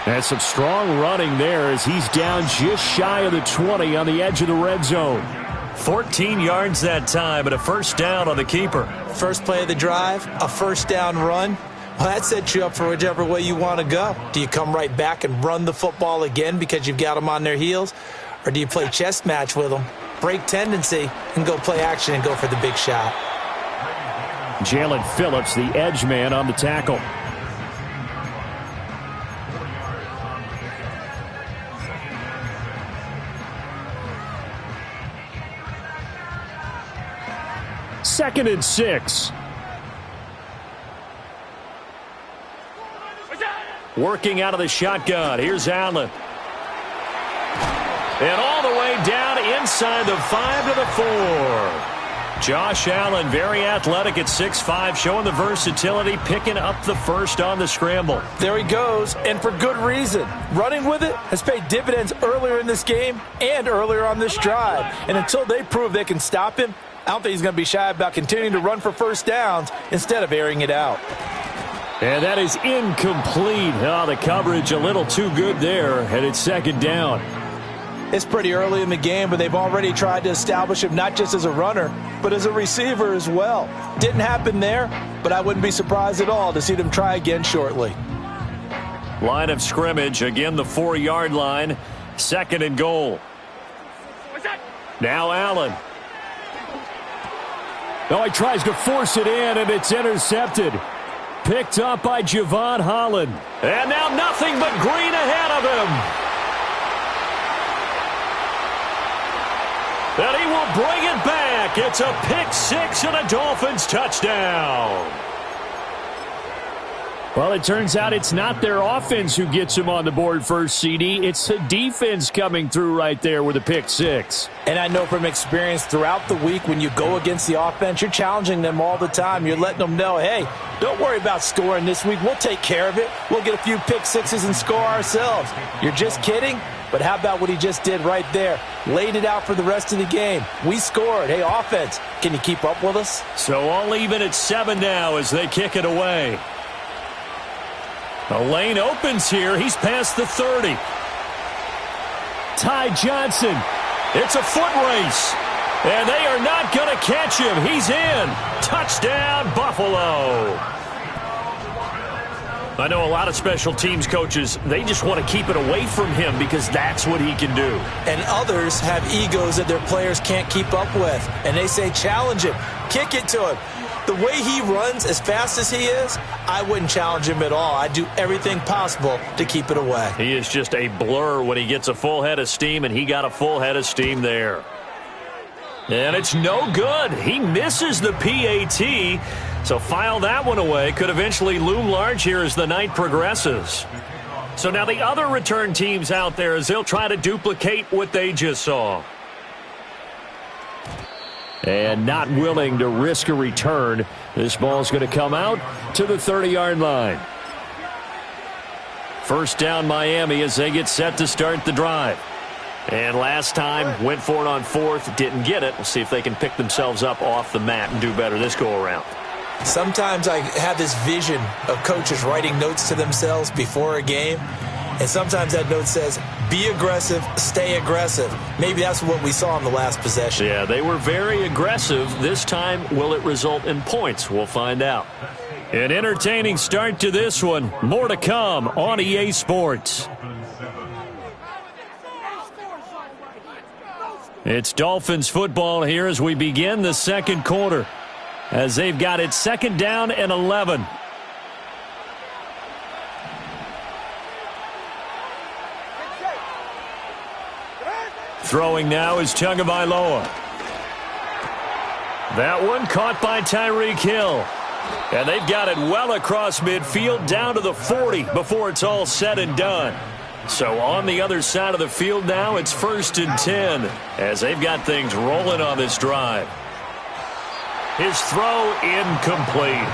And some strong running there as he's down just shy of the 20 on the edge of the red zone. 14 yards that time, but a first down on the keeper. First play of the drive, a first down run. Well, that sets you up for whichever way you want to go. Do you come right back and run the football again because you've got them on their heels? Or do you play chess match with them, break tendency, and go play action and go for the big shot? Jalen Phillips, the edge man on the tackle. Second and 6. Working out of the shotgun. Here's Allen. And all the way down inside the 5 to the 4. Josh Allen, very athletic at 6'5", showing the versatility, picking up the first on the scramble. There he goes, and for good reason. Running with it has paid dividends earlier in this game and earlier on this drive. And until they prove they can stop him, I don't think he's going to be shy about continuing to run for first downs instead of airing it out. And that is incomplete. Oh, the coverage a little too good there, and it's second down. It's pretty early in the game, but they've already tried to establish him not just as a runner, but as a receiver as well. Didn't happen there, but I wouldn't be surprised at all to see them try again shortly. Line of scrimmage, again the 4-yard line. Second and goal. Now Allen. Oh, he tries to force it in, and it's intercepted. Picked up by Javon Holland. And now nothing but green ahead of him. And he will bring it back. It's a pick six and a Dolphins touchdown. Well, it turns out it's not their offense who gets him on the board first, CD. It's the defense coming through right there with a pick six. And I know from experience throughout the week when you go against the offense, you're challenging them all the time. You're letting them know, hey, don't worry about scoring this week. We'll take care of it. We'll get a few pick sixes and score ourselves. You're just kidding? But how about what he just did right there? Laid it out for the rest of the game. We scored. Hey, offense, can you keep up with us? So all even at 7 now as they kick it away. The lane opens here. He's past the 30. Ty Johnson. It's a foot race. And they are not going to catch him. He's in. Touchdown, Buffalo. I know a lot of special teams coaches, they just want to keep it away from him because that's what he can do. And others have egos that their players can't keep up with. And they say, challenge him. Kick it to him. The way he runs as fast as he is, I wouldn't challenge him at all. I'd do everything possible to keep it away. He is just a blur when he gets a full head of steam, and he got a full head of steam there. And it's no good. He misses the PAT, so file that one away. Could eventually loom large here as the night progresses. So now the other return teams out there as they'll try to duplicate what they just saw. And not willing to risk a return. This ball's going to come out to the 30-yard line. First down Miami as they get set to start the drive. And last time, went for it on fourth, didn't get it. We'll see if they can pick themselves up off the mat and do better this go-around. Sometimes I have this vision of coaches writing notes to themselves before a game. And sometimes that note says, be aggressive, stay aggressive. Maybe that's what we saw in the last possession. Yeah, they were very aggressive. This time, will it result in points? We'll find out. An entertaining start to this one. More to come on EA Sports. It's Dolphins football here as we begin the second quarter, as they've got it second down and 11. Throwing now is Tagovailoa. That one caught by Tyreek Hill. And they've got it well across midfield down to the 40 before it's all said and done. So on the other side of the field now, it's 1st and 10 as they've got things rolling on this drive. His throw incomplete.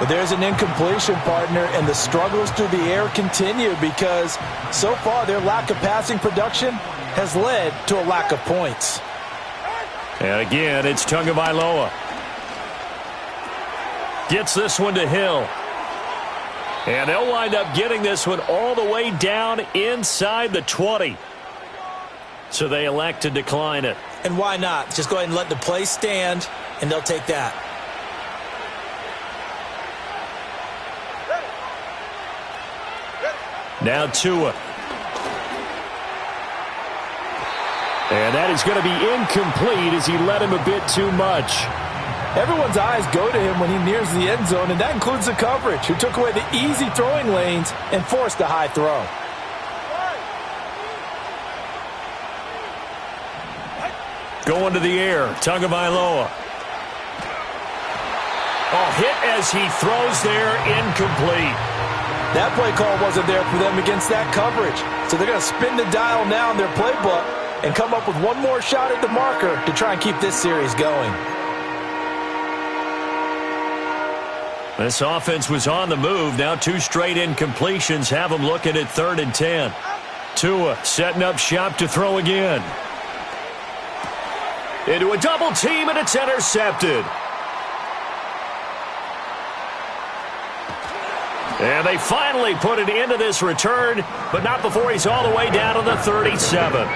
But there's an incompletion, partner, and the struggles through the air continue because so far their lack of passing production has led to a lack of points. And again, it's Tagovailoa. Gets this one to Hill. And they'll wind up getting this one all the way down inside the 20. So they elect to decline it. And why not? Just go ahead and let the play stand, and they'll take that. Now Tua. And that is going to be incomplete as he led him a bit too much. Everyone's eyes go to him when he nears the end zone, and that includes the coverage, who took away the easy throwing lanes and forced a high throw. Going to the air, Tagovailoa. Oh, hit as he throws there, incomplete. That play call wasn't there for them against that coverage. So they're going to spin the dial now in their playbook and come up with one more shot at the marker to try and keep this series going. This offense was on the move. Now 2 straight incompletions have them looking at 3rd and 10. Tua setting up shop to throw again. Into a double team, and it's intercepted. And they finally put it into this return, but not before he's all the way down to the 37.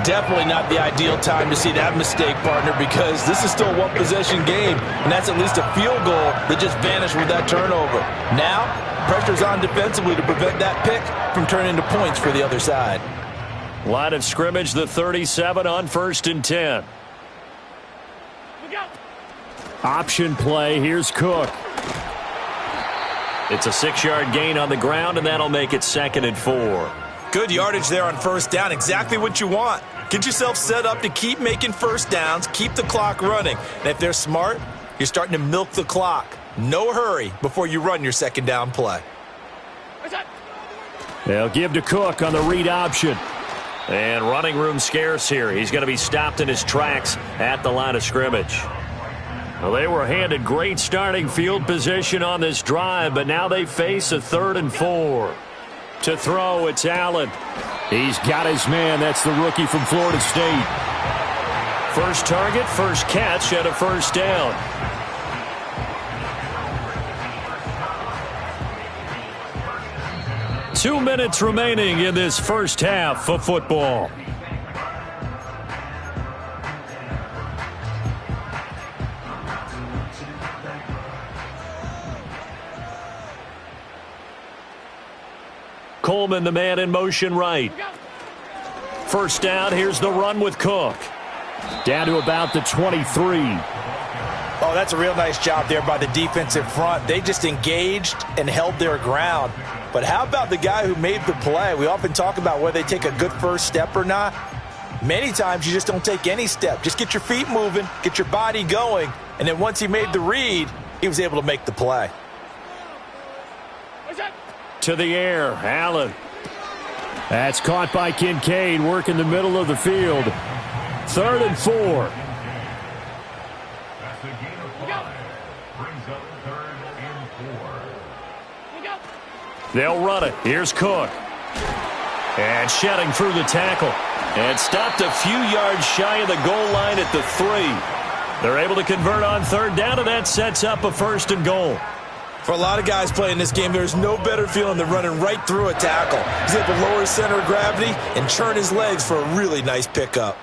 Definitely not the ideal time to see that mistake, partner, because this is still a one-possession game, and that's at least a field goal that just vanished with that turnover. Now, pressure's on defensively to prevent that pick from turning into points for the other side. Line of scrimmage, the 37 on 1st and 10. Option play, here's Cook. It's a 6-yard gain on the ground, and that'll make it 2nd and 4. Good yardage there on 1st down, exactly what you want. Get yourself set up to keep making 1st downs, keep the clock running. And if they're smart, you're starting to milk the clock. No hurry before you run your 2nd down play. They'll give to Cook on the read option. And running room scarce here. He's going to be stopped in his tracks at the line of scrimmage. Well, they were handed great starting field position on this drive, but now they face a 3rd and 4. To throw, it's Allen. He's got his man. That's the rookie from Florida State. First target, first catch, and a 1st down. Two minutes remaining in this first half of football. Coleman, the man in motion right. 1st down, here's the run with Cook. Down to about the 23. Oh, that's a real nice job there by the defensive front. They just engaged and held their ground. But how about the guy who made the play? We often talk about whether they take a good first step or not. Many times you just don't take any step. Just get your feet moving, get your body going, and then once he made the read, he was able to make the play. To the air, Allen. That's caught by Kincaid, working the middle of the field. 3rd and 4. They'll run it. Here's Cook. And shedding through the tackle. And stopped a few yards shy of the goal line at the 3. They're able to convert on 3rd down, and that sets up a 1st and goal. For a lot of guys playing this game, there's no better feeling than running right through a tackle. He's able to lower his center of gravity and churn his legs for a really nice pickup.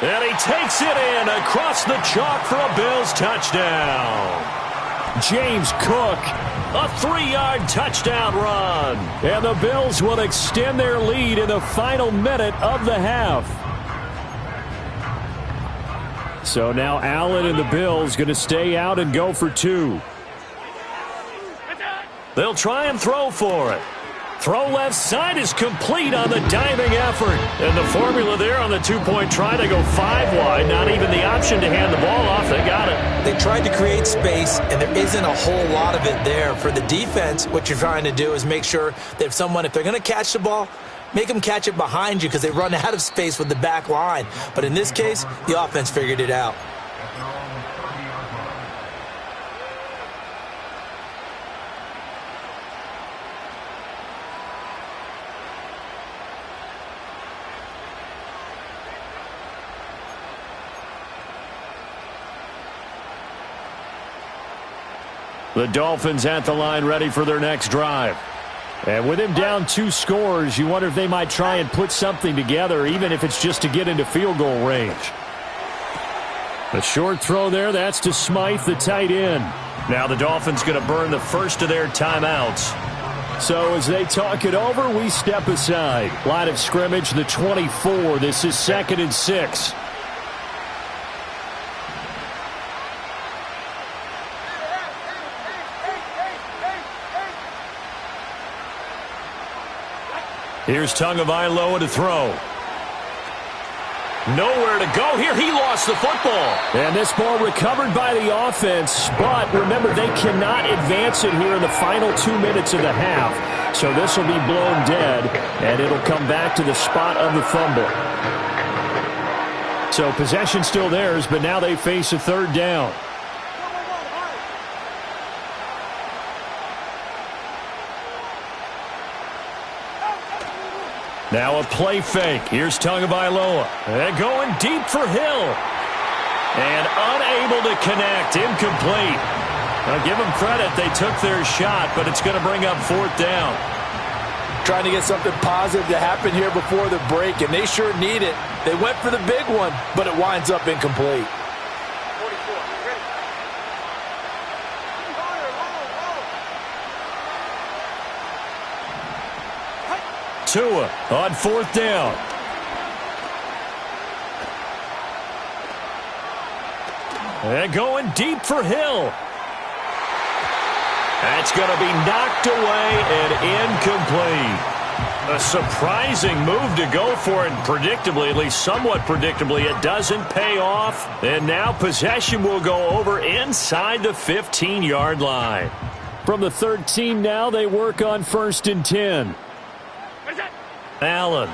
And he takes it in across the chalk for a Bills touchdown. James Cook, a 3-yard touchdown run. And the Bills will extend their lead in the final minute of the half. So now Allen and the Bills going to stay out and go for 2. They'll try and throw for it. Throw left side is complete on the diving effort. And the formula there on the 2-point try to go 5 wide. Not even the option to hand the ball off. They got it. They tried to create space, and there isn't a whole lot of it there. For the defense, what you're trying to do is make sure that if they're going to catch the ball, make them catch it behind you because they run out of space with the back line. But in this case, the offense figured it out. The Dolphins at the line ready for their next drive. And with him down 2 scores, you wonder if they might try and put something together, even if it's just to get into field goal range. A short throw there, that's to Smythe, the tight end. Now the Dolphins going to burn the first of their timeouts. So as they talk it over, we step aside. Line of scrimmage, the 24. This is 2nd and 6. Here's Tagovailoa to throw. Nowhere to go here. He lost the football. And this ball recovered by the offense. But remember, they cannot advance it here in the final 2 minutes of the half. So this will be blown dead, and it'll come back to the spot of the fumble. So possession still theirs, but now they face a 3rd down. Now a play fake. Here's Tagovailoa. And going deep for Hill. And unable to connect. Incomplete. Now give them credit. They took their shot, but it's going to bring up 4th down. Trying to get something positive to happen here before the break, and they sure need it. They went for the big one, but it winds up incomplete. Tua on 4th down. And going deep for Hill. That's going to be knocked away and incomplete. A surprising move to go for it, and predictably, at least somewhat predictably, it doesn't pay off. And now possession will go over inside the 15-yard line. From the 13 now, they work on 1st and 10. Allen.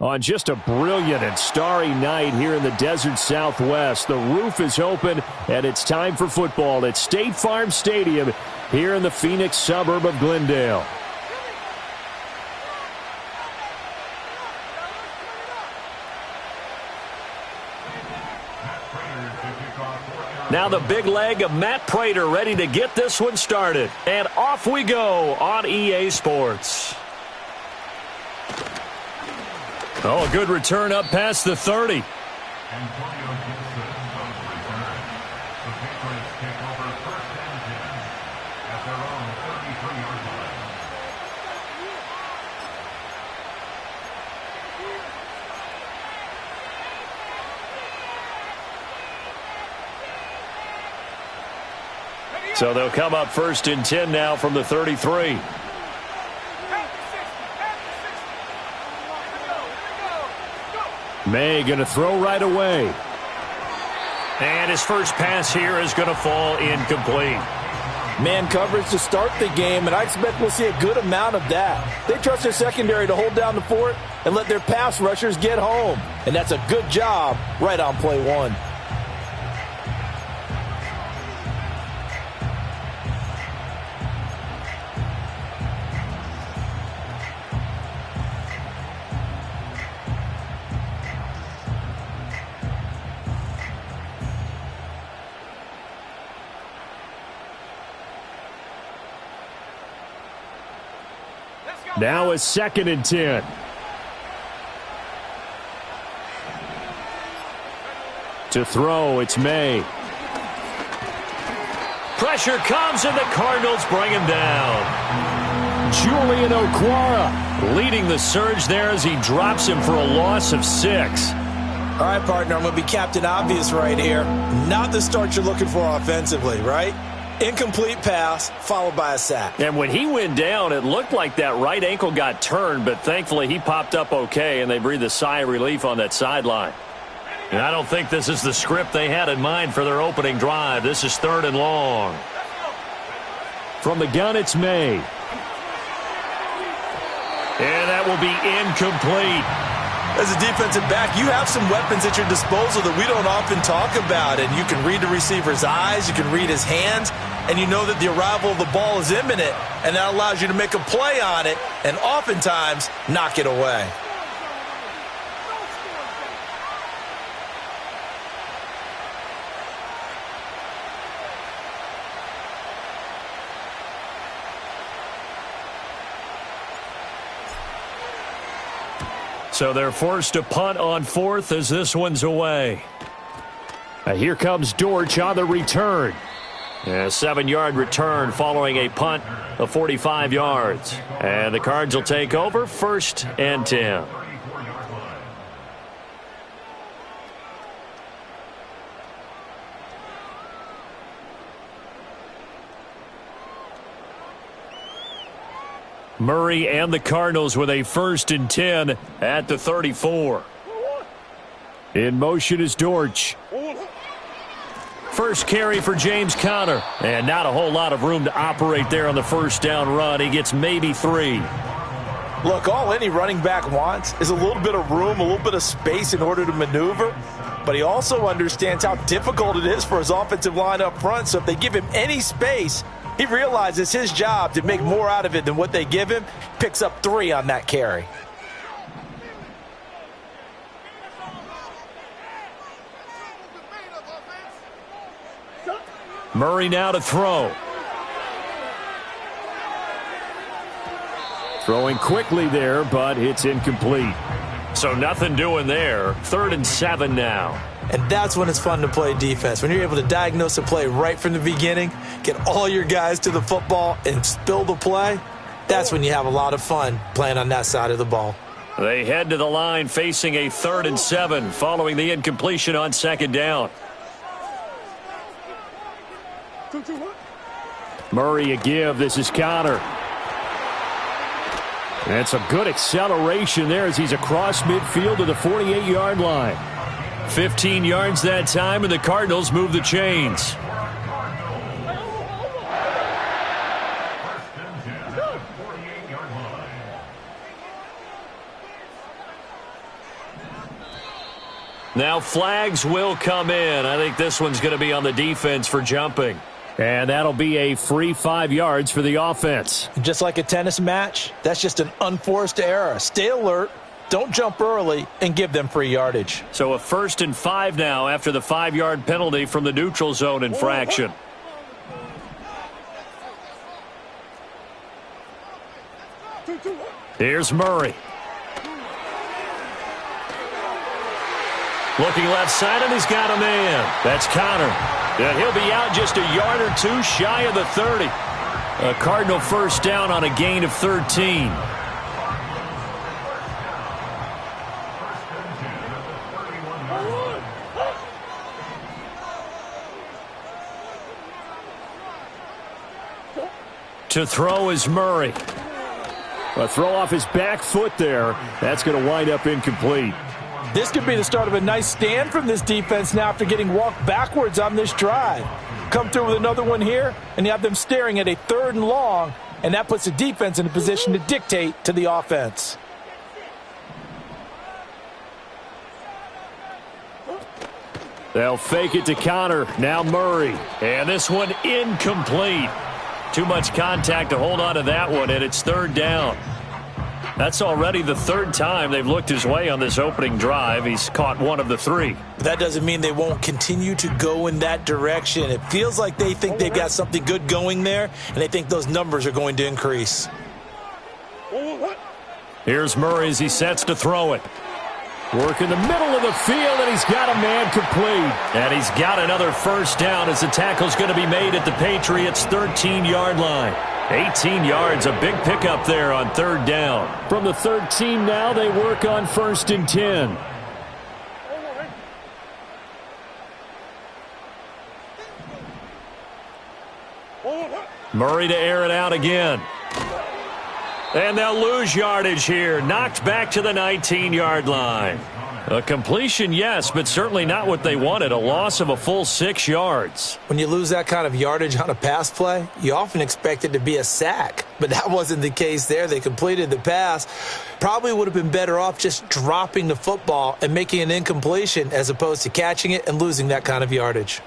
On just a brilliant and starry night here in the desert Southwest, the roof is open, and it's time for football at State Farm Stadium here in the Phoenix suburb of Glendale. Now the big leg of Matt Prater ready to get this one started. And off we go on EA Sports. Oh, a good return up past the 30. So they'll come up 1st and 10 now from the 33. May going to throw right away. And his first pass here is going to fall incomplete. Man coverage to start the game, and I expect we'll see a good amount of that. They trust their secondary to hold down the fort and let their pass rushers get home. And that's a good job right on play one. Now it's 2nd and 10. To throw, it's May. Pressure comes, and the Cardinals bring him down. Julian Okwara leading the surge there as he drops him for a loss of 6. All right, partner, I'm going to be Captain Obvious right here. Not the start you're looking for offensively, right? Incomplete pass, followed by a sack. And when he went down, it looked like that right ankle got turned, but thankfully he popped up okay, and they breathed a sigh of relief on that sideline. And I don't think this is the script they had in mind for their opening drive. This is 3rd and long. From the gun, it's May. And that will be incomplete. As a defensive back, you have some weapons at your disposal that we don't often talk about. And you can read the receiver's eyes, you can read his hands, and you know that the arrival of the ball is imminent, and that allows you to make a play on it and oftentimes knock it away. So they're forced to punt on fourth as this one's away. Here comes Dortch on the return. A 7-yard return following a punt of 45 yards. And the Cards will take over 1st and 10. Murray and the Cardinals with a 1st and 10 at the 34. In motion is Dortch. First carry for James Conner. And not a whole lot of room to operate there on the first down run. He gets maybe 3. Look, all any running back wants is a little bit of room, a little bit of space in order to maneuver. But he also understands how difficult it is for his offensive line up front. So if they give him any space, he realizes his job to make more out of it than what they give him. Picks up 3 on that carry. Murray now to throw. Throwing quickly there, but it's incomplete. So nothing doing there. 3rd and 7 now. And that's when it's fun to play defense. When you're able to diagnose a play right from the beginning, get all your guys to the football and spill the play, that's when you have a lot of fun playing on that side of the ball. They head to the line facing a 3rd and 7 following the incompletion on 2nd down. Murray a give. This is Conner. And some good acceleration there as he's across midfield to the 48-yard line. 15 yards that time, and the Cardinals move the chains. Now flags will come in. I think this one's going to be on the defense for jumping. And that'll be a free 5 yards for the offense. Just like a tennis match, that's just an unforced error. Stay alert, don't jump early, and give them free yardage. So a 1st and 5 now after the 5-yard penalty from the neutral zone infraction. Here's Murray. Looking left side, and he's got a man. That's Conner. And he'll be out just a yard or 2 shy of the 30. A Cardinal first down on a gain of 13. To throw is Murray. A throw off his back foot there. That's going to wind up incomplete. This could be the start of a nice stand from this defense now after getting walked backwards on this drive. Come through with another one here, and you have them staring at a 3rd and long, and that puts the defense in a position to dictate to the offense. They'll fake it to Conner. Now Murray. And this one incomplete. Too much contact to hold on to that one, and it's 3rd down. That's already the 3rd time they've looked his way on this opening drive. He's caught 1 of the 3. But that doesn't mean they won't continue to go in that direction. It feels like they think they've got something good going there, and they think those numbers are going to increase. Here's Murray as he sets to throw it. Work in the middle of the field, and he's got a man complete. And he's got another first down as the tackle's going to be made at the Patriots' 13-yard line. 18 yards, a big pickup there on 3rd down. From the 13 now, they work on 1st and 10. Murray to air it out again. And they'll lose yardage here. Knocked back to the 19-yard line. A completion, yes, but certainly not what they wanted. A loss of a full 6 yards. When you lose that kind of yardage on a pass play, you often expect it to be a sack. But that wasn't the case there. They completed the pass. Probably would have been better off just dropping the football and making an incompletion as opposed to catching it and losing that kind of yardage.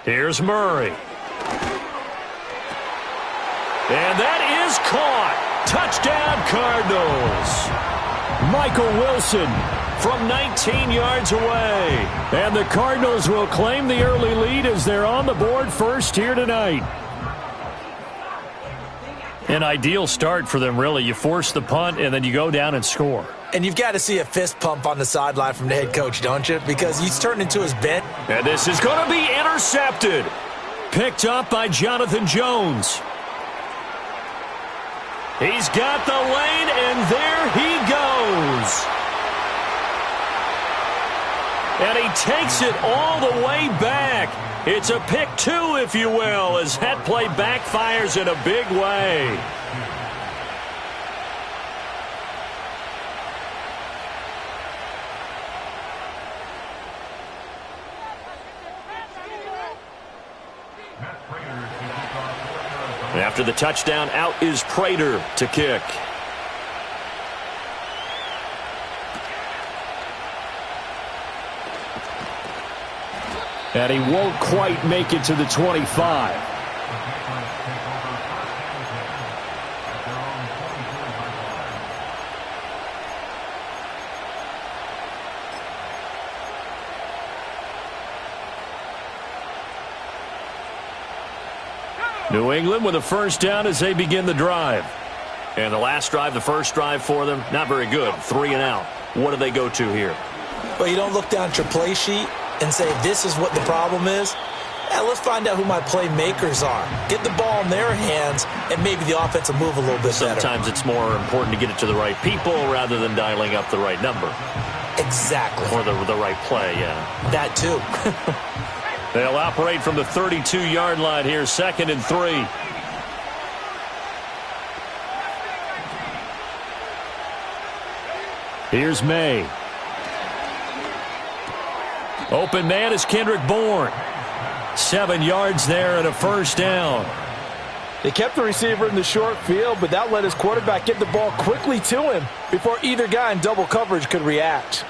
Here's Murray. And that is caught. Touchdown, Cardinals. Michael Wilson from 19 yards away. And the Cardinals will claim the early lead as they're on the board first here tonight. An ideal start for them, really. You force the punt, and then you go down and score. And you've got to see a fist pump on the sideline from the head coach, don't you? Because he's turned into his bent. And this is going to be intercepted. Picked up by Jonathan Jones. He's got the lane, and there he goes. And he takes it all the way back. It's a pick two, if you will, as that play backfires in a big way. After the touchdown, out is Prater to kick. And he won't quite make it to the 25. New England with a first down as they begin the drive. And the last drive, the first drive for them, not very good. 3 and out. What do they go to here? Well, you don't look down at your play sheet and say, this is what the problem is. Let's find out who my playmakers are. Get the ball in their hands, and maybe the offense will move a little bit better. Sometimes it's more important to get it to the right people rather than dialing up the right number. Exactly. Or the right play, yeah. That too. They'll operate from the 32-yard line here, 2nd and 3. Here's May. Open man is Kendrick Bourne. 7 yards there and a first down. They kept the receiver in the short field, but that let his quarterback get the ball quickly to him before either guy in double coverage could react.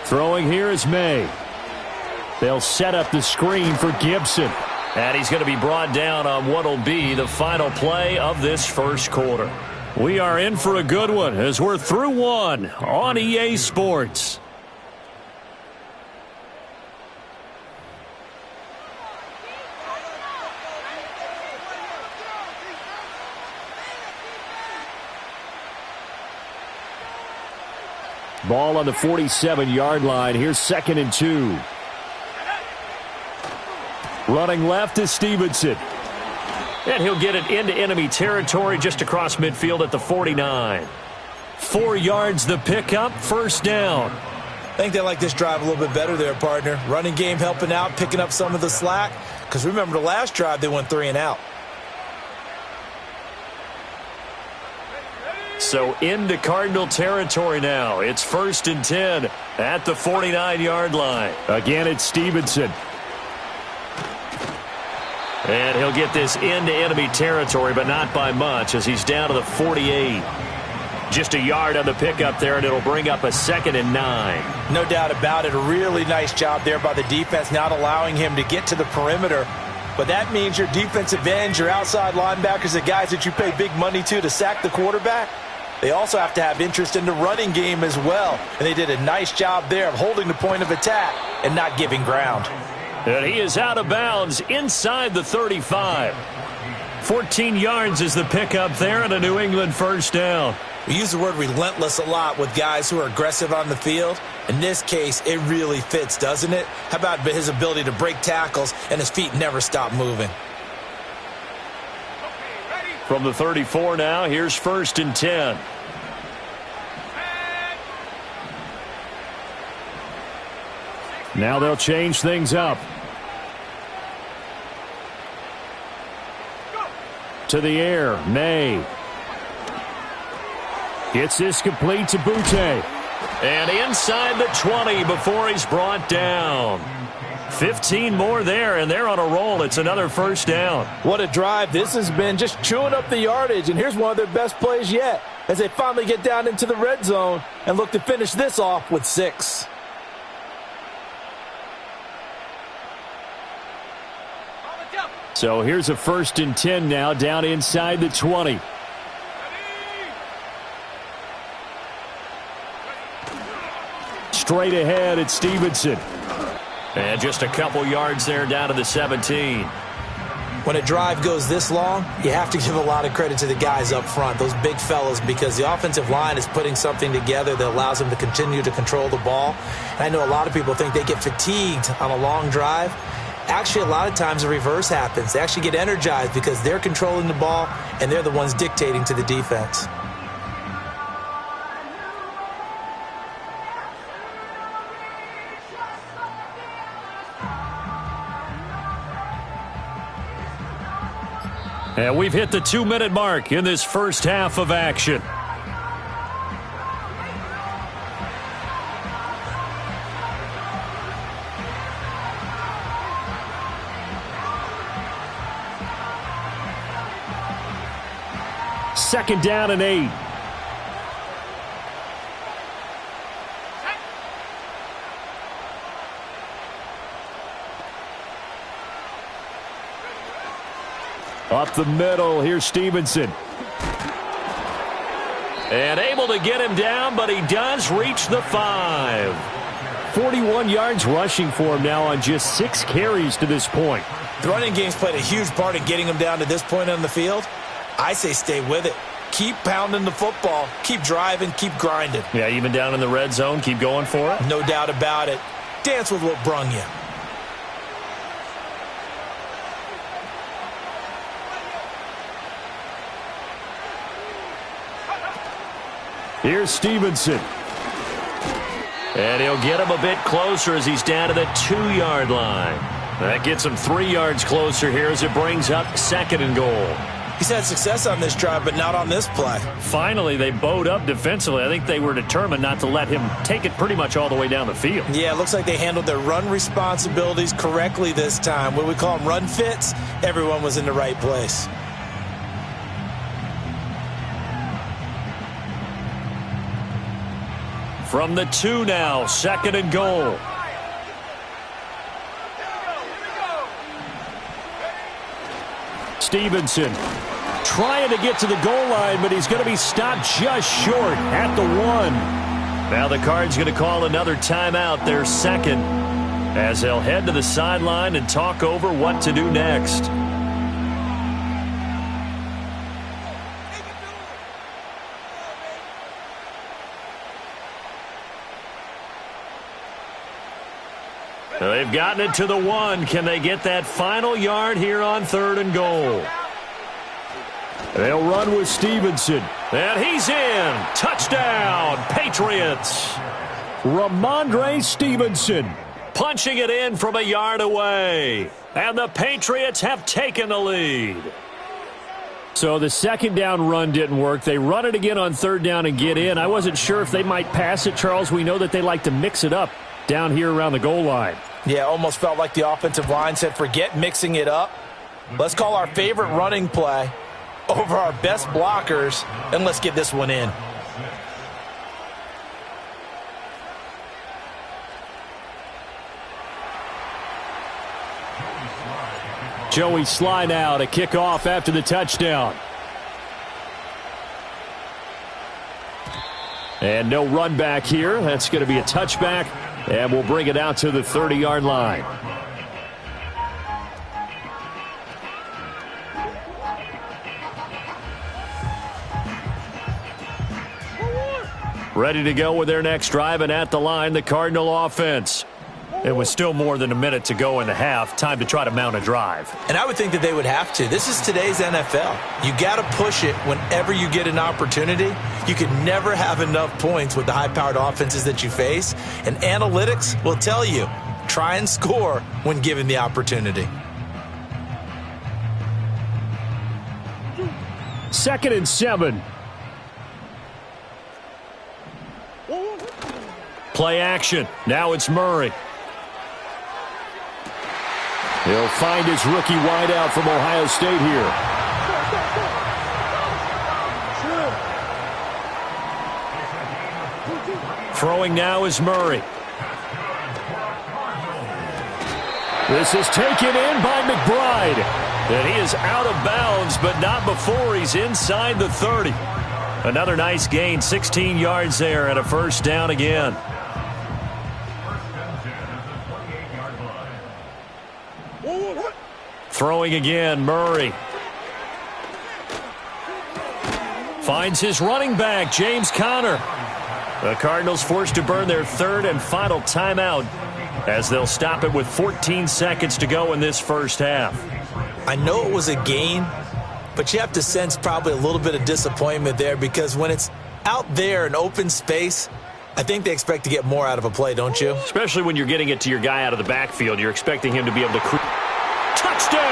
Throwing here is May. They'll set up the screen for Gibson. And he's going to be brought down on what will be the final play of this first quarter. We are in for a good one as we're through one on EA Sports. Ball on the 47-yard line. Here's 2nd and 2. Running left is Stevenson. And he'll get it into enemy territory just across midfield at the 49. 4 yards the pickup, first down. I think they like this drive a little bit better there, partner. Running game helping out, picking up some of the slack. Because remember the last drive, they went 3 and out. So into Cardinal territory now. It's 1st and 10 at the 49-yard line. Again, it's Stevenson. And he'll get this into enemy territory, but not by much as he's down to the 48. Just a yard on the pickup there, and it'll bring up a 2nd and 9. No doubt about it. A really nice job there by the defense, not allowing him to get to the perimeter. But that means your defensive ends, your outside linebackers, the guys that you pay big money to sack the quarterback, they also have to have interest in the running game as well. And they did a nice job there of holding the point of attack and not giving ground. And he is out of bounds inside the 35. 14 yards is the pickup there and a New England first down. We use the word relentless a lot with guys who are aggressive on the field. In this case, it really fits, doesn't it? How about his ability to break tackles and his feet never stop moving? From the 34 now, here's 1st and 10. Now they'll change things up. To the air, May. Gets this complete to Butte. And inside the 20 before he's brought down. 15 more there, and they're on a roll. It's another 1st down. What a drive this has been, just chewing up the yardage. And here's one of their best plays yet as they finally get down into the red zone and look to finish this off with 6. So here's a 1st and 10 now down inside the 20. Straight ahead, it's Stevenson. And just a couple yards there down to the 17. When a drive goes this long, you have to give a lot of credit to the guys up front, those big fellas, because the offensive line is putting something together that allows them to continue to control the ball. And I know a lot of people think they get fatigued on a long drive. Actually, a lot of times the reverse happens. They actually get energized because they're controlling the ball and they're the ones dictating to the defense. And we've hit the 2-minute mark in this first half of action. Second down and 8. Up the middle, here's Stevenson. And able to get him down, but he does reach the 5. 41 yards rushing for him now on just 6 carries to this point. The running game's played a huge part in getting him down to this point on the field. I say stay with it. Keep pounding the football. Keep driving. Keep grinding. Yeah, even down in the red zone, keep going for it. No doubt about it. Dance with what brung you. Here's Stevenson. And he'll get him a bit closer as he's down to the 2-yard line. That gets him 3 yards closer here as it brings up 2nd and goal. He's had success on this drive, but not on this play. Finally, they bowed up defensively. I think they were determined not to let him take it pretty much all the way down the field. Yeah, it looks like they handled their run responsibilities correctly this time. What we call them run fits, everyone was in the right place. From the 2 now, 2nd and goal. Stevenson trying to get to the goal line, but he's going to be stopped just short at the 1. Now the Cards going to call another timeout, their 2nd, as they'll head to the sideline and talk over what to do next. They've gotten it to the 1. Can they get that final yard here on 3rd and goal? They'll run with Stevenson. And he's in. Touchdown, Patriots. Ramondre Stevenson. Punching it in from a yard away. And the Patriots have taken the lead. So the 2nd down run didn't work. They run it again on 3rd down and get in. I wasn't sure if they might pass it, Charles. We know that they like to mix it up down here around the goal line. Yeah, almost felt like the offensive line said, forget mixing it up. Let's call our favorite running play over our best blockers, and let's get this one in. Joey Sly now to kick off after the touchdown. And no run back here. That's going to be a touchback, and we'll bring it out to the 30-yard line. Ready to go with their next drive, and at the line, the Cardinal offense. It was still more than a minute to go in the half. Time to try to mount a drive. And I would think that they would have to. This is today's NFL. You got to push it whenever you get an opportunity. You can never have enough points with the high-powered offenses that you face. And analytics will tell you, try and score when given the opportunity. 2nd and 7. Play action. Now it's Murray. He'll find his rookie wideout from Ohio State here. Throwing now is Murray. This is taken in by McBride. And he is out of bounds, but not before he's inside the 30. Another nice gain, 16 yards there, and a first down again. Throwing again, Murray. Finds his running back, James Conner. The Cardinals forced to burn their 3rd and final timeout as they'll stop it with 14 seconds to go in this first half. I know it was a gain, but you have to sense probably a little bit of disappointment there because when it's out there in open space, I think they expect to get more out of a play, don't you? Especially when you're getting it to your guy out of the backfield. You're expecting him to be able to create. Touchdown!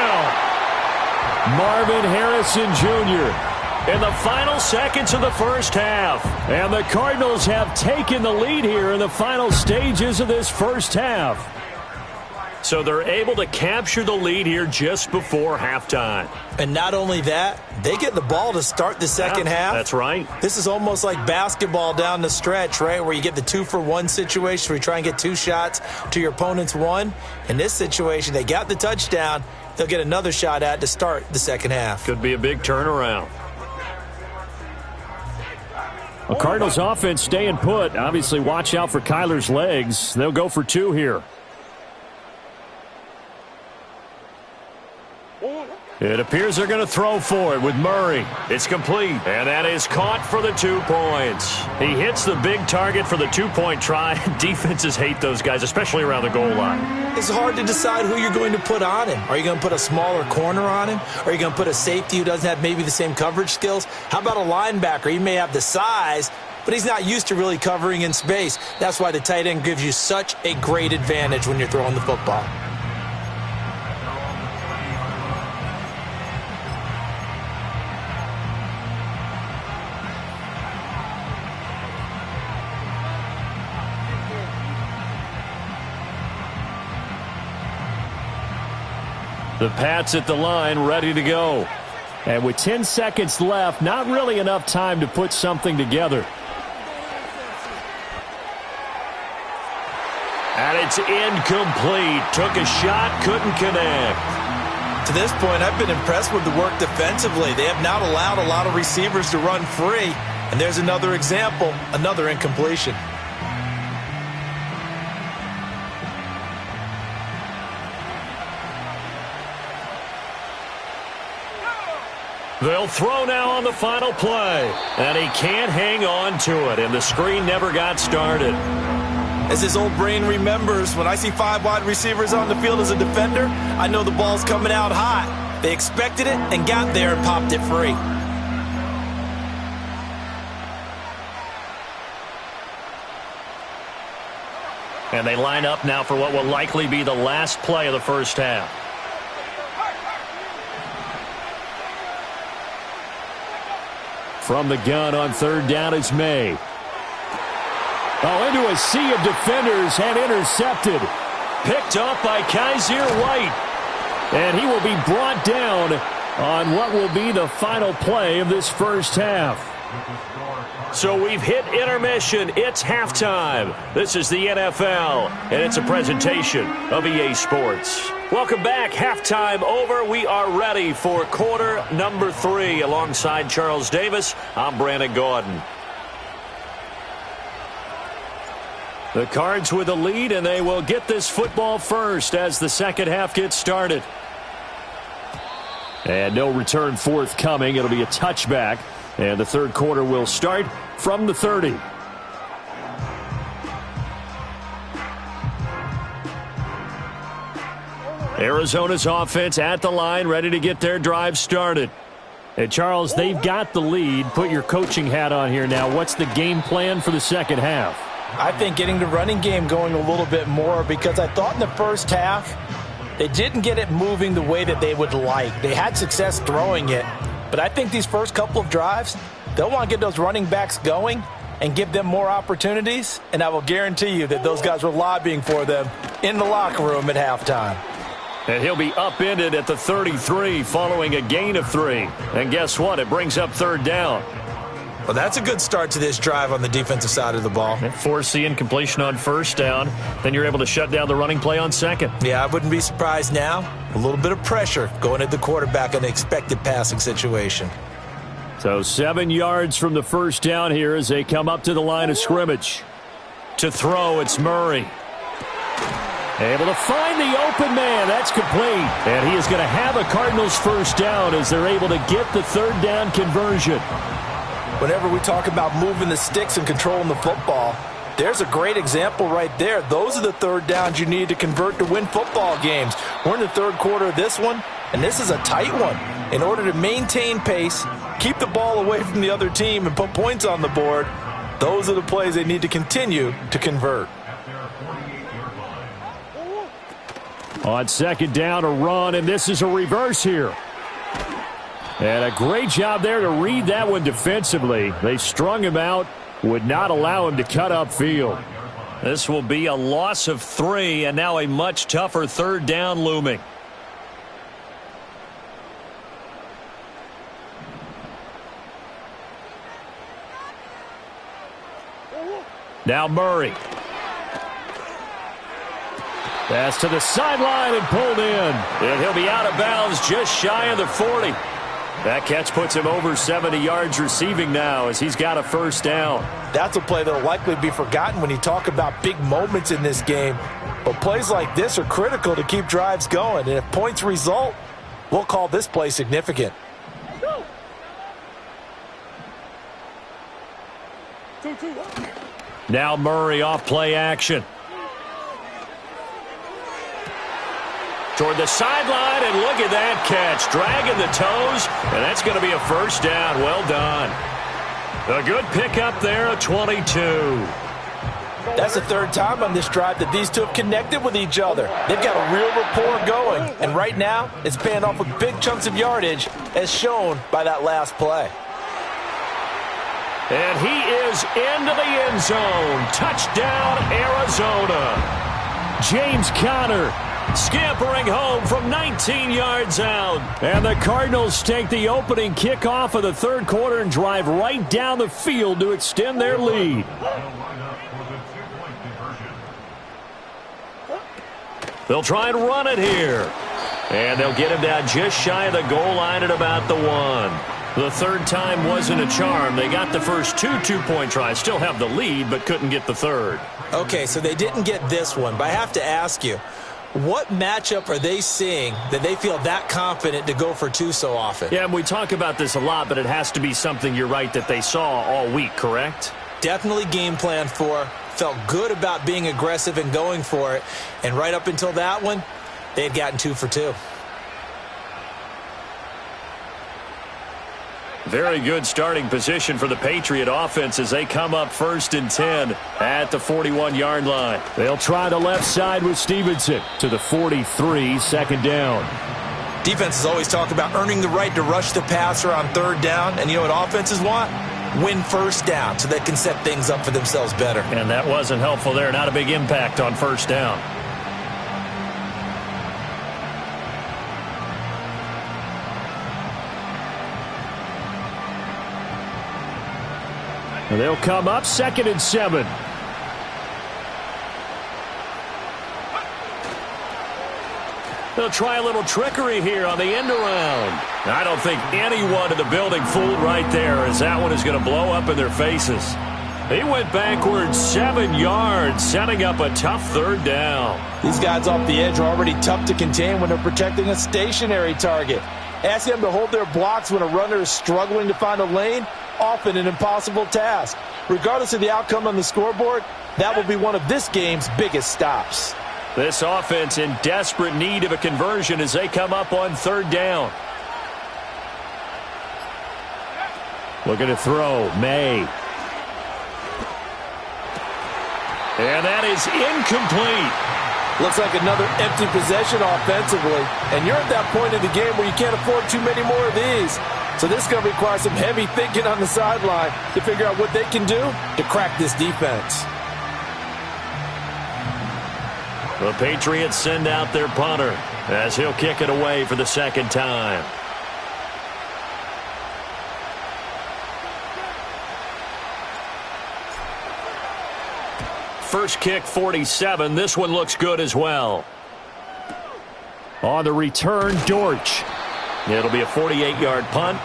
Marvin Harrison Jr. in the final seconds of the first half. And the Cardinals have taken the lead here in the final stages of this first half. So they're able to capture the lead here just before halftime. And not only that, they get the ball to start the second half. That's right. This is almost like basketball down the stretch, right, where you get the 2-for-1 situation where you try and get 2 shots to your opponent's 1. In this situation, they got the touchdown. They'll get another shot at to start the second half. Could be a big turnaround. The Cardinals offense staying put. Obviously, watch out for Kyler's legs. They'll go for 2 here. It appears they're going to throw for it with Murray. It's complete, and that is caught for the 2 points. He hits the big target for the 2-point try. Defenses hate those guys, especially around the goal line. It's hard to decide who you're going to put on him. Are you going to put a smaller corner on him? Are you going to put a safety who doesn't have maybe the same coverage skills? How about a linebacker? He may have the size, but he's not used to really covering in space. That's why the tight end gives you such a great advantage when you're throwing the football. The Pats at the line, ready to go. And with 10 seconds left, not really enough time to put something together. And it's incomplete. Took a shot, couldn't connect. To this point, I've been impressed with the work defensively. They have not allowed a lot of receivers to run free. And there's another example, another incompletion. They'll throw now on the final play. And he can't hang on to it. And the screen never got started. As his old brain remembers, when I see 5 wide receivers on the field as a defender, I know the ball's coming out hot. They expected it and got there and popped it free. And they line up now for what will likely be the last play of the first half. From the gun on 3rd down is May. Oh, into a sea of defenders and intercepted. Picked up by Kaiser White. And he will be brought down on what will be the final play of this first half. So we've hit intermission. It's halftime. This is the NFL, and it's a presentation of EA Sports. Welcome back. Halftime over. We are ready for quarter number 3. Alongside Charles Davis, I'm Brandon Gordon. The Cards with the lead, and they will get this football first as the second half gets started. And no return forthcoming. It'll be a touchback. And the third quarter will start from the 30. Arizona's offense at the line, ready to get their drive started. Hey, Charles, they've got the lead. Put your coaching hat on here now. What's the game plan for the second half? I think getting the running game going a little bit more, because I thought in the first half they didn't get it moving the way that they would like. They had success throwing it, but I think these first couple of drives, they'll want to get those running backs going and give them more opportunities, and I will guarantee you that those guys were lobbying for them in the locker room at halftime. And he'll be upended at the 33 following a gain of 3. And guess what? It brings up third down. Well, that's a good start to this drive on the defensive side of the ball. Force the incompletion on first down. Then you're able to shut down the running play on second. Yeah, I wouldn't be surprised now. A little bit of pressure going at the quarterback in an expected passing situation. So 7 yards from the first down here as they come up to the line of scrimmage. To throw, it's Murray. Able to find the open man. That's complete. And he is going to have a Cardinals first down as they're able to get the third down conversion. Whenever we talk about moving the sticks and controlling the football, there's a great example right there. Those are the third downs you need to convert to win football games. We're in the third quarter of this one, and this is a tight one. In order to maintain pace, keep the ball away from the other team, and put points on the board, those are the plays they need to continue to convert. On second down, a run, and this is a reverse here. And a great job there to read that one defensively. They strung him out, would not allow him to cut upfield. This will be a loss of 3, and now a much tougher third down looming. Now Murray. Pass to the sideline and pulled in. And he'll be out of bounds just shy of the 40. That catch puts him over 70 yards receiving now as he's got a first down. That's a play that will likely be forgotten when you talk about big moments in this game. But plays like this are critical to keep drives going. And if points result, we'll call this play significant. Now Murray off play action. Toward the sideline, and look at that catch. Dragging the toes, and that's going to be a first down. Well done. A good pickup there, a 22. That's the third time on this drive that these two have connected with each other. They've got a real rapport going, and right now it's paying off with big chunks of yardage, as shown by that last play. And he is into the end zone. Touchdown, Arizona. James Conner scampering home from 19 yards out. And the Cardinals take the opening kickoff of the third quarter and drive right down the field to extend their lead. They'll try and run it here. And they'll get him down just shy of the goal line at about the 1. The third time wasn't a charm. They got the first 2 two-point tries. Still have the lead, but couldn't get the third. Okay, so they didn't get this one, but I have to ask you, what matchup are they seeing that they feel that confident to go for 2 so often? Yeah, and we talk about this a lot, but it has to be something, you're right, that they saw all week, correct? Definitely game plan for, felt good about being aggressive and going for it, and right up until that one, they had gotten 2 for 2. Very good starting position for the Patriot offense as they come up 1st and 10 at the 41-yard line. They'll try the left side with Stevenson to the 43, second down. Defenses always talk about earning the right to rush the passer on third down, and you know what offenses want? Win first down so they can set things up for themselves better. And that wasn't helpful there. Not a big impact on first down. And they'll come up 2nd and 7. They'll try a little trickery here on the end around. I don't think anyone in the building fooled right there, as that one is going to blow up in their faces. He went backwards 7 yards, setting up a tough third down. These guys off the edge are already tough to contain when they're protecting a stationary target. Ask them to hold their blocks when a runner is struggling to find a lane, often an impossible task. Regardless of the outcome on the scoreboard, that will be one of this game's biggest stops. This offense in desperate need of a conversion as they come up on third down. Looking to throw, May. And that is incomplete. Looks like another empty possession offensively. And you're at that point in the game where you can't afford too many more of these. So this is going to require some heavy thinking on the sideline to figure out what they can do to crack this defense. The Patriots send out their punter as he'll kick it away for the second time. First kick, 47. This one looks good as well. On the return, Dortch. It'll be a 48-yard punt.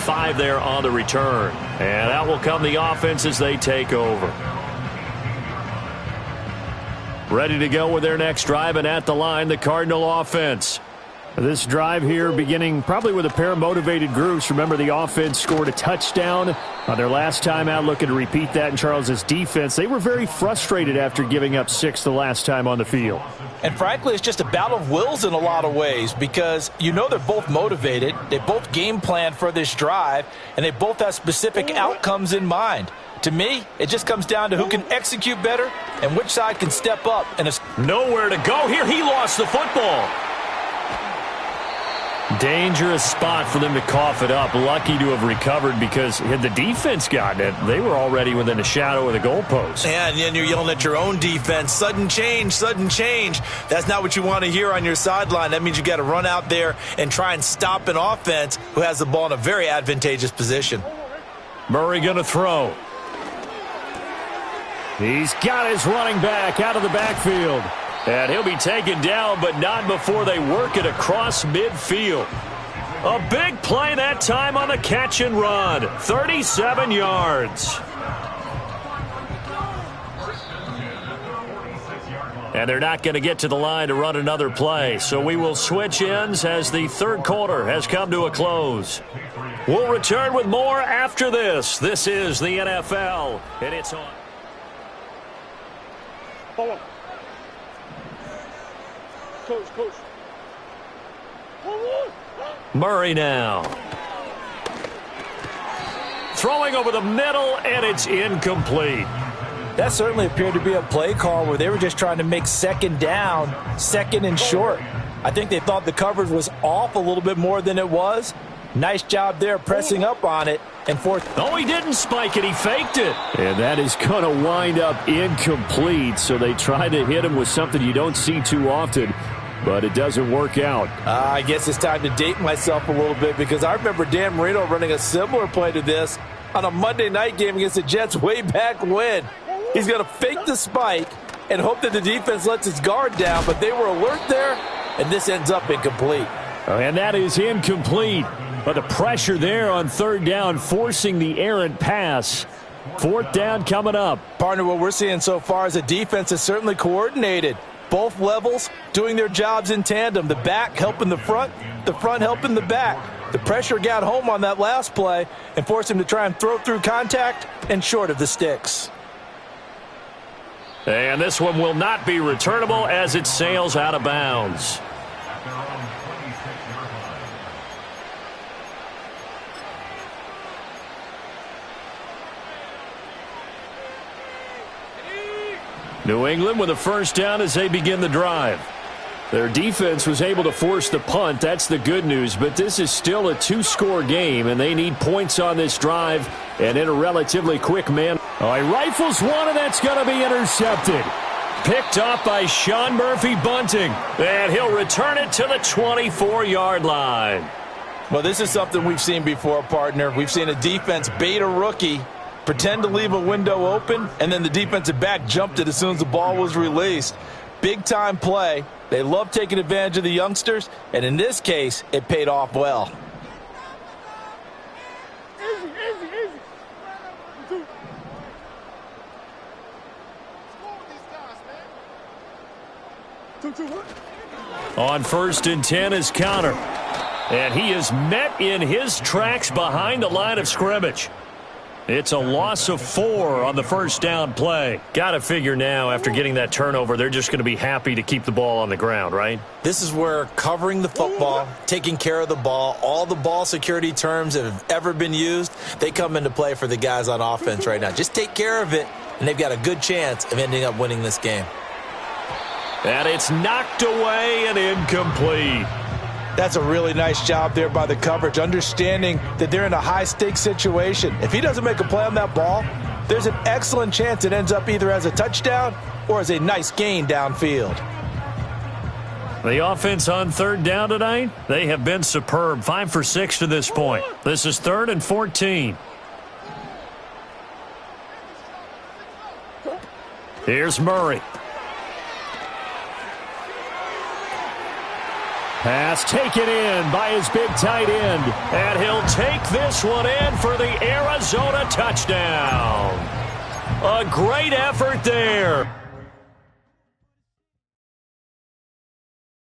5 there on the return. And out will come the offense as they take over. Ready to go with their next drive, and at the line, the Cardinal offense. This drive here beginning probably with a pair of motivated groups. Remember, the offense scored a touchdown on their last time out, looking to repeat that in Charles's defense. They were very frustrated after giving up 6 the last time on the field. And frankly, it's just a battle of wills in a lot of ways because you know they're both motivated. They both game plan for this drive, and they both have specific outcomes in mind. To me, it just comes down to who can execute better and which side can step up. And nowhere to go here. He lost the football. Dangerous spot for them to cough it up. Lucky to have recovered because had the defense gotten it, they were already within a shadow of the goalpost. Yeah, and then you're yelling at your own defense. Sudden change, sudden change. That's not what you want to hear on your sideline. That means you got to run out there and try and stop an offense who has the ball in a very advantageous position. Murray going to throw. He's got his running back out of the backfield. And he'll be taken down, but not before they work it across midfield. A big play that time on the catch and run. 37 yards. And they're not going to get to the line to run another play. So we will switch ends as the third quarter has come to a close. We'll return with more after this. This is the NFL, and it's on. Coach. Murray now. Throwing over the middle, and it's incomplete. That certainly appeared to be a play call where they were just trying to make second down, second and short. I think they thought the coverage was off a little bit more than it was. Nice job there pressing up on it. And fourth. Oh, he didn't spike it. He faked it. And that is going to wind up incomplete. So they try to hit him with something you don't see too often, but it doesn't work out. I guess it's time to date myself a little bit because I remember Dan Marino running a similar play to this on a Monday night game against the Jets way back when. He's going to fake the spike and hope that the defense lets its guard down, but they were alert there, and this ends up incomplete. And that is incomplete. But the pressure there on third down, forcing the errant pass. Fourth down coming up. Partner, what we're seeing so far is the defense is certainly coordinated. Both levels doing their jobs in tandem. The back helping the front helping the back. The pressure got home on that last play and forced him to try and throw through contact and short of the sticks. And this one will not be returnable as it sails out of bounds. New England with a first down as they begin the drive. Their defense was able to force the punt. That's the good news. But this is still a two-score game, and they need points on this drive and in a relatively quick manner. Oh, he rifles one, and that's going to be intercepted. Picked off by Sean Murphy-Bunting. And he'll return it to the 24-yard line. Well, this is something we've seen before, partner. We've seen a defense bait a rookie, pretend to leave a window open, and then the defensive back jumped it as soon as the ball was released. Big-time play. They love taking advantage of the youngsters, and in this case, it paid off well. On 1st and 10 is Connor. And he is met in his tracks behind the line of scrimmage. It's a loss of 4 on the first down play. Got to figure now, after getting that turnover, they're just going to be happy to keep the ball on the ground, right? This is where covering the football, taking care of the ball, all the ball security terms that have ever been used, they come into play for the guys on offense right now. Just take care of it, and they've got a good chance of ending up winning this game. And it's knocked away and incomplete. That's a really nice job there by the coverage, understanding that they're in a high-stakes situation. If he doesn't make a play on that ball, there's an excellent chance it ends up either as a touchdown or as a nice gain downfield. The offense on third down tonight, they have been superb. 5 for 6 to this point. This is 3rd and 14. Here's Murray. Pass taken in by his big tight end. And he'll take this one in for the Arizona touchdown. A great effort there.